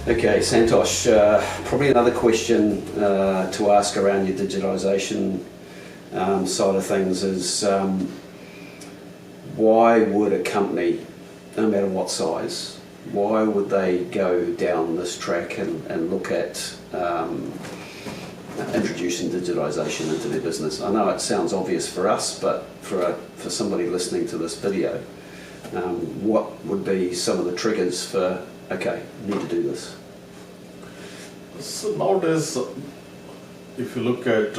Okay, Santosh, probably another question to ask around your digitalisation side of things is why would a company, no matter what size, why would they go down this track and look at introducing digitalisation into their business? I know it sounds obvious for us, but for somebody listening to this video, what would be some of the triggers for, okay, need to do this? So nowadays, if you look at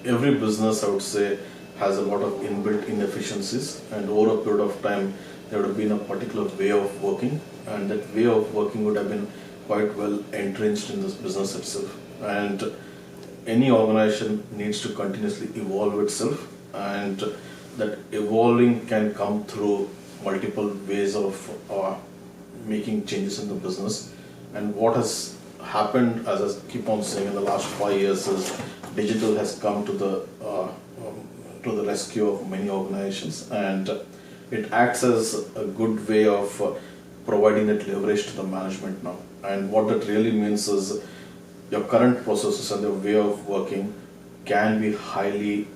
every business, I would say, has a lot of inbuilt inefficiencies, and over a period of time, there would have been a particular way of working, and that way of working would have been quite well entrenched in this business itself. And any organization needs to continuously evolve itself, and that evolving can come through multiple ways of making changes in the business. And what has happened, as I keep on saying, in the last 5 years is digital has come to the rescue of many organizations, and it acts as a good way of providing that leverage to the management now. And what that really means is your current processes and your way of working can be highly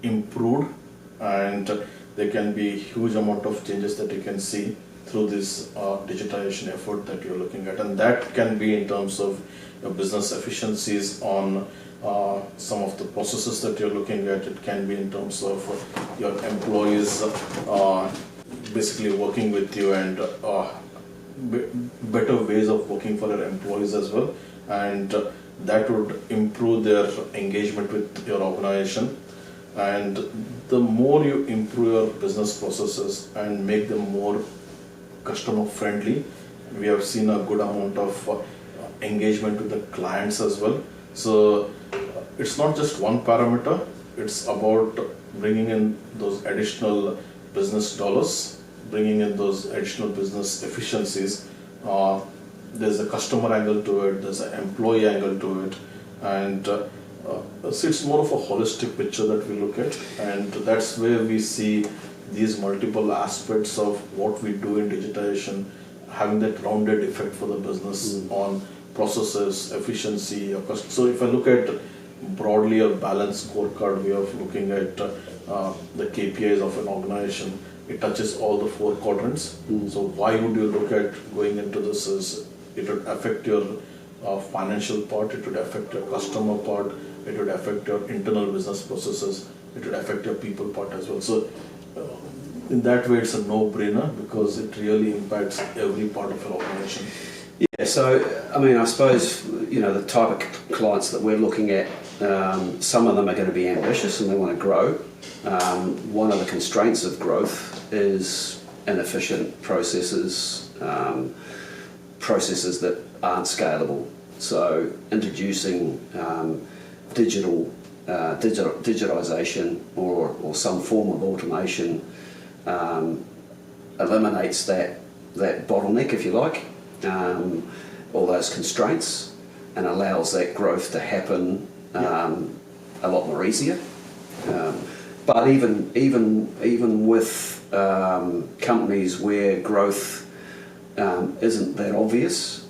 improved, and there can be a huge amount of changes that you can see through this digitization effort that you're looking at. And that can be in terms of your business efficiencies on some of the processes that you're looking at. It can be in terms of your employees basically working with you, and better ways of working for your employees as well. And that would improve their engagement with your organization. And the more you improve your business processes and make them more customer friendly, we have seen a good amount of engagement with the clients as well. So it's not just one parameter, it's about bringing in those additional business dollars, bringing in those additional business efficiencies. There's a customer angle to it, there's an employee angle to it, and so it's more of a holistic picture that we look at, and that's where we see these multiple aspects of what we do in digitization having that rounded effect for the business on processes, efficiency. So if I look at broadly a balanced scorecard way of looking at the KPIs of an organization, it touches all the 4 quadrants. So why would you look at going into this is it would affect your financial part, it would affect your customer part, it would affect your internal business processes, it would affect your people part as well. So in that way, it's a no-brainer because it really impacts every part of your organization. Yeah, so I mean, I suppose, you know, the type of clients that we're looking at, some of them are going to be ambitious and they want to grow. One of the constraints of growth is inefficient processes, processes that aren't scalable. So introducing digitalization or some form of automation eliminates that bottleneck, if you like, all those constraints, and allows that growth to happen a lot more easier. But even with companies where growth isn't that obvious,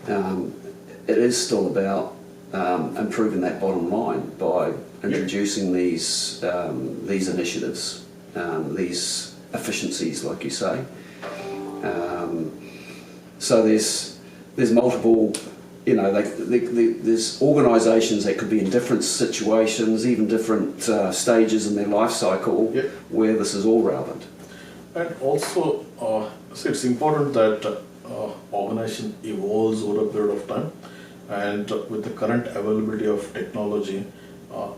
it is still about improving that bottom line by introducing these initiatives, these efficiencies, like you say. So there's multiple, you know, there's organisations that could be in different situations, even different stages in their life cycle, where this is all relevant. And also, so it's important that organization evolves over a period of time, and with the current availability of technology,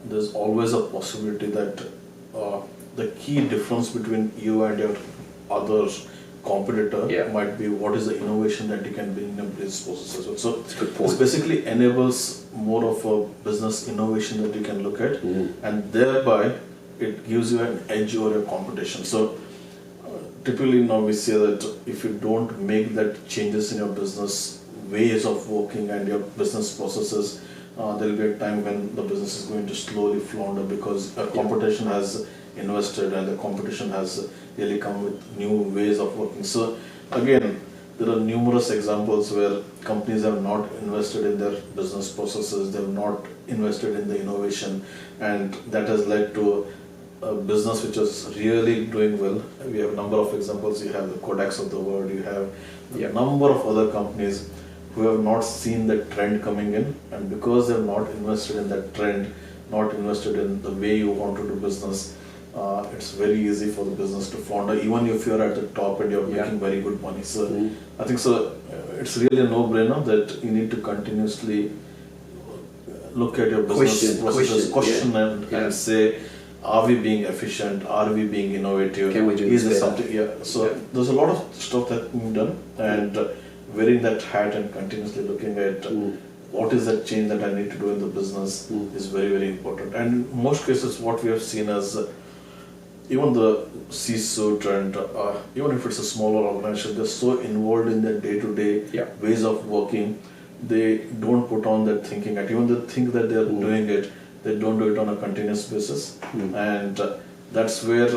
there's always a possibility that the key difference between you and your other competitor might be what is the innovation that you can bring in business processes. So this basically enables more of a business innovation that you can look at, and thereby it gives you an edge over your competition. So typically now we say that if you don't make that changes in your business ways of working and your business processes, there will be a time when the business is going to slowly flounder because competition has invested and the competition has really come with new ways of working. So again, there are numerous examples where companies have not invested in their business processes, they have not invested in the innovation, and that has led to a business which is really doing well. We have a number of examples. You have the Kodaks of the world, you have a number of other companies who have not seen the trend coming in, and because they have not invested in that trend, not invested in the way you want to do business, it's very easy for the business to flounder, even if you're at the top and you're making very good money. So I think so. It's really a no-brainer that you need to continuously look at your business processes, question and say, are we being efficient? Are we being innovative? Can we do Is this there better? something? So there's a lot of stuff that we've done, and wearing that hat and continuously looking at what is that change that I need to do in the business is very, very important. And in most cases, what we have seen as even the C-suite and even if it's a smaller organization, they're so involved in their day-to-day ways of working, they don't put on that thinking at even they think that they're doing it, they don't do it on a continuous basis. And that's where,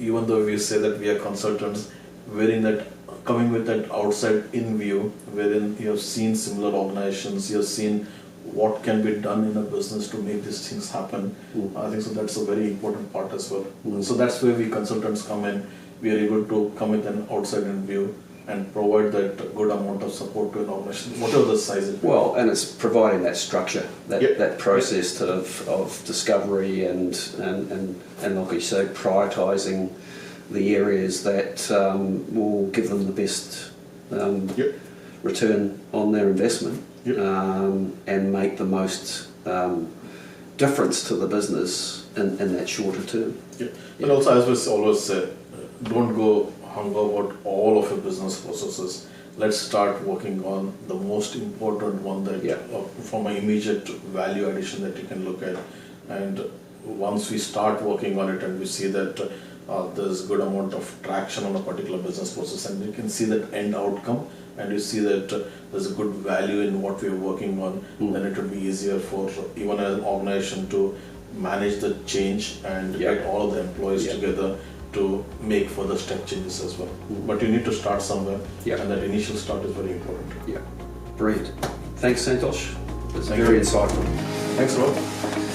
even though we say that we are consultants, wherein that coming with that outside in view, wherein you have seen similar organizations, you have seen what can be done in a business to make these things happen. I think so that's a very important part as well. So that's where we consultants come in. We are able to come with an outside in view and provide that good amount of support to an organization, whatever the size it is. Well, and it's providing that structure, that process of discovery and like you say, prioritising the areas that will give them the best return on their investment and make the most difference to the business in that shorter term. And also, as we always say, don't go hung about all of your business processes. Let's start working on the most important one that from an immediate value addition that you can look at. And once we start working on it and we see that there's good amount of traction on a particular business process and you can see that end outcome and you see that there's a good value in what we're working on, then it will be easier for even an organization to manage the change and get all of the employees together to make further step changes as well. But you need to start somewhere, and that initial start is very important. Yeah, brilliant. Thanks, Santosh. It's very insightful. Thanks a lot.